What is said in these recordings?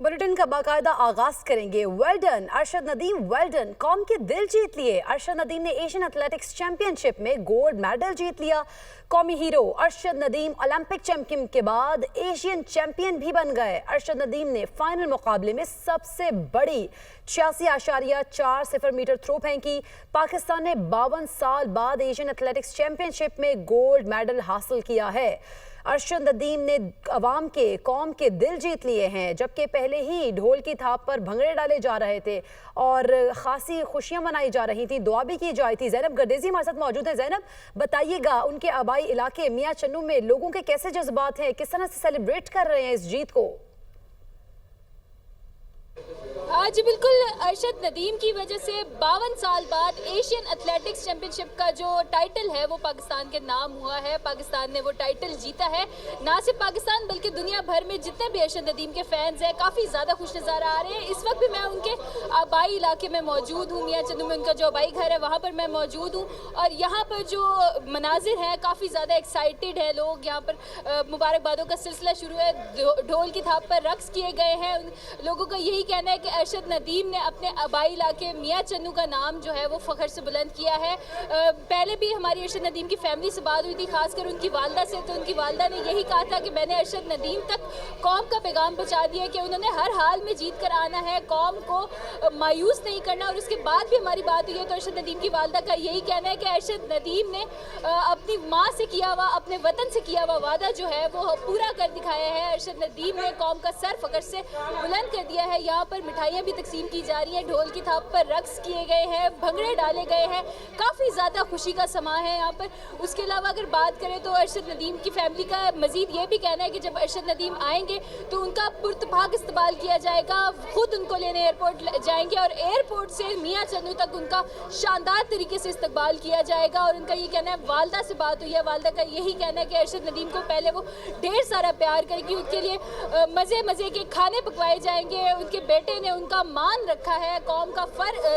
Bulletin का बाकायदा आगाज करेंगे। Well done Arshad Nadeem, well done, कौम के दिल जीत लिए। अरशद नदीम ने एशियन एथलेटिक्स चैंपियनशिप में गोल्ड मेडल जीत लिया। कौमी hero Arshad Nadeem Olympic champion के बाद एशियन चैंपियन भी बन गए। अरशद नदीम ने फाइनल मुकाबले में सबसे बड़ी 86.40 मीटर थ्रो फेंकी। पाकिस्तान ने 52 साल बाद एशियन एथलेटिक्स चैंपियनशिप में गोल्ड मेडल हासिल किया है। अरशद नदीम ने अवाम के, कौम के दिल जीत लिए हैं, जबकि पहले ही ढोल की थाप पर भंगड़े डाले जा रहे थे और खासी खुशियां मनाई जा रही थी, दुआ भी की जाती थी। जैनब गर्देजी हमारे साथ मौजूद है। जैनब, बताइएगा उनके आबाई इलाके मियां चन्नू में लोगों के कैसे जज्बात हैं, किस तरह से सेलिब्रेट कर रहे हैं इस जीत को? जी बिल्कुल, अरशद नदीम की वजह से 52 साल बाद एशियन एथलेटिक्स चैंपियनशिप का जो टाइटल है वो पाकिस्तान के नाम हुआ है। पाकिस्तान ने वो टाइटल जीता है। ना सिर्फ पाकिस्तान बल्कि दुनिया भर में जितने भी अरशद नदीम के फैंस हैं काफ़ी ज़्यादा खुश नज़र आ रहे हैं। इस वक्त भी मैं उनके आबाई इलाके में मौजूद हूँ, मियां चन्नू में उनका जो आबाई घर है वहाँ पर मैं मौजूद हूँ और यहाँ पर जो मनाजिर हैं काफ़ी ज़्यादा एक्साइटेड है लोग। यहाँ पर मुबारकबादों का सिलसिला शुरू है, ढोल की थाप पर रक्स किए गए हैं। लोगों का यही कहना है कि अरशद नदीम ने अपने आबाई इलाके मियां चन्नू का नाम जो है वो फ़ख्र से बुलंद किया है। पहले भी हमारी अरशद नदीम की फैमिली से बात हुई थी, खासकर उनकी वालदा से, तो उनकी वालदा ने यही कहा था कि मैंने अरशद नदीम तक कौम का पैगाम पहुँचा दिया कि उन्होंने हर हाल में जीत कर आना है, कौम को मायूस नहीं करना। और उसके बाद भी हमारी बात हुई है तो अरशद नदीम की वालदा का यही कहना है कि अरशद नदीम ने अपनी माँ से किया हुआ, अपने वतन से किया हुआ वादा जो है वो पूरा कर दिखाया है। अरशद नदीम ने कौम का सर फ़ख्र से बुलंद कर दिया है। यहाँ पर मिठाइयाँ भी तकसीम की जा रही है, ढोल की थाप पर रक्स किए गए हैं, भंगड़े डाले गए हैं, काफ़ी ज़्यादा खुशी का समा है यहाँ पर। उसके अलावा अगर बात करें तो अरशद नदीम की फैमिली का मज़ीद ये भी कहना है कि जब अरशद नदीम आएंगे तो उनका पुरतपाक इस्तकबाल किया जाएगा, खुद उनको लेने एयरपोर्ट जाएंगे और एयरपोर्ट से मियां चन्नू तक उनका शानदार तरीके से इस्तकबाल किया जाएगा। और उनका ये कहना है, वालदा से बात हुई है, वालदा का यही कहना है कि अरशद नदीम को पहले वो ढेर सारा प्यार करेगी, उनके लिए मज़े मज़े के खाने पकवाए जाएंगे। उनके बेटे ने उनका मान रखा है, कौम का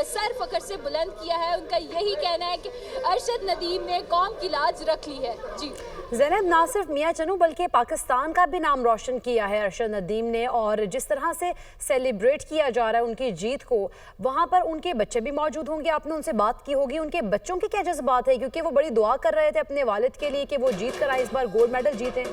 सर फ़ख्र से बुलंद किया है। उनका यही कहना है कि अरशद नदीम ने कौम की लाज रख ली है। जी ज़ैनब, ना सिर्फ मियां चन्नू बल्कि पाकिस्तान का भी नाम रोशन किया है अरशद नदीम ने, और जिस तरह से सेलिब्रेट किया जा रहा है उनकी जीत को, वहाँ पर उनके बच्चे भी मौजूद होंगे, आपने उनसे बात की होगी, उनके बच्चों की क्या जज्बात है, क्योंकि वो बड़ी दुआ कर रहे थे अपने वालिद के लिए कि वो जीत कर आए, इस बार गोल्ड मेडल जीते।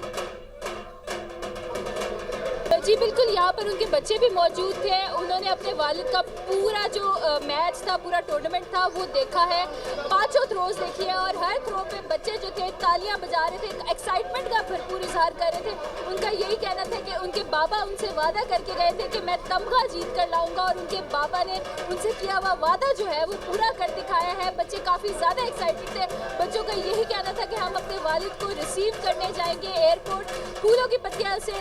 जी बिल्कुल, यहाँ पर उनके बच्चे भी मौजूद थे। उन्होंने अपने वालिद का पूरा जो मैच था, पूरा टूर्नामेंट था वो देखा है, 5 थ्रोज देखी है और हर थ्रो पे बच्चे जो थे तालियां बजा रहे थे, एक्साइटमेंट का भरपूर इजहार कर रहे थे। उनका यही कहना था कि उनके बाबा उनसे वादा करके गए थे कि मैं तमगा जीत कर लाऊंगा और उनके बाबा ने उनसे किया हुआ वादा जो है वो पूरा कर दिखाया है। बच्चे काफ़ी ज़्यादा एक्साइटेड थे। बच्चों का यही कहना था कि हम अपने वालिद को रिसीव करने जाएंगे एयरपोर्ट, फूलों की पत्तियाँ से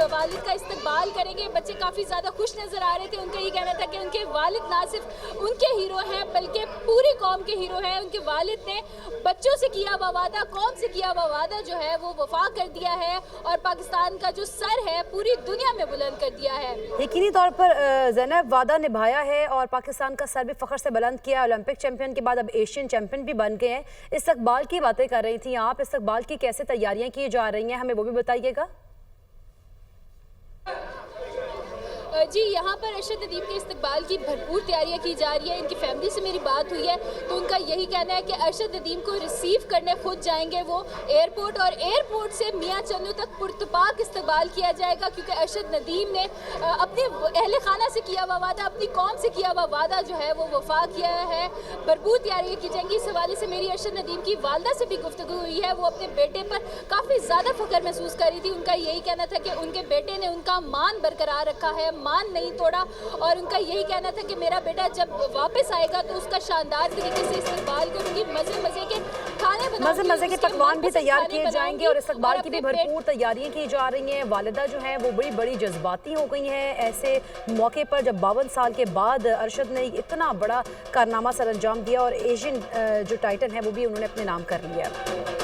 वालिद का इस्तकबाल करेंगे। बच्चे काफ़ी ज़्यादा खुश नज़र आ रहे थे। उनका ये कहना था कि उनके वालिद ना सिर्फ उनके हीरो हैं बल्कि पूरी कौम के हीरो हैं। उनके वालिद ने बच्चों से किया हुआ वादा, कौम से किया हुआ वादा जो है वो वफा कर दिया है और पाकिस्तान का जो सर है पूरी दुनिया में बुलंद कर दिया है। यकीनी तौर पर ज़ैनब वादा निभाया है और पाकिस्तान का सर भी फ़ख्र से बुलंद किया। ओलंपिक चैंपियन के बाद अब एशियन चैंपियन भी बन गए हैं। इस्तकबाल की बातें कर रही थी आप, इस्तकबाल की कैसे तैयारियाँ की जा रही हैं, हमें वो भी बताइएगा। जी, यहाँ पर अरशद नदीम के इस्तकबाल की भरपूर तैयारियाँ की जा रही है। इनकी फैमिली से मेरी बात हुई है तो उनका यही कहना है कि अरशद नदीम को रिसीव करने खुद जाएंगे वो एयरपोर्ट और एयरपोर्ट से मियां चन्नू तक पुरतपाक इस्तकबाल किया जाएगा, क्योंकि अरशद नदीम ने अपने अहले खाना से किया हुआ वादा, अपनी कौम से किया हुआ वादा जो है वो वफा किया है। भरपूर तैयारियाँ की जाएंगी। इस हवाले से मेरी अरशद नदीम की वालदा से भी गुफ्तगू हुई है, वो अपने बेटे पर काफ़ी ज़्यादा फ़ख्र महसूस कर रही थी। उनका यही कहना था कि उनके बेटे ने उनका मान बरकरार रखा है, मान नहीं तोड़ा और उनका यही कहना था कि मेरा बेटा जब वापस आएगा तो उसका शानदार तरीके से इस्तकबाल करूंगी, मजे मजे के खाने बनाऊंगी, मजे के पकवान भी तैयार किए जाएंगे और इस्तकबाल की भी भरपूर तैयारियां की जा रही हैं। वालिदा जो है वो बड़ी जज्बाती हो गई हैं ऐसे मौके पर जब 52 साल के बाद अरशद ने इतना बड़ा कारनामा सर अंजाम दिया और एशियन जो टाइटल है वो भी उन्होंने अपने नाम कर लिया।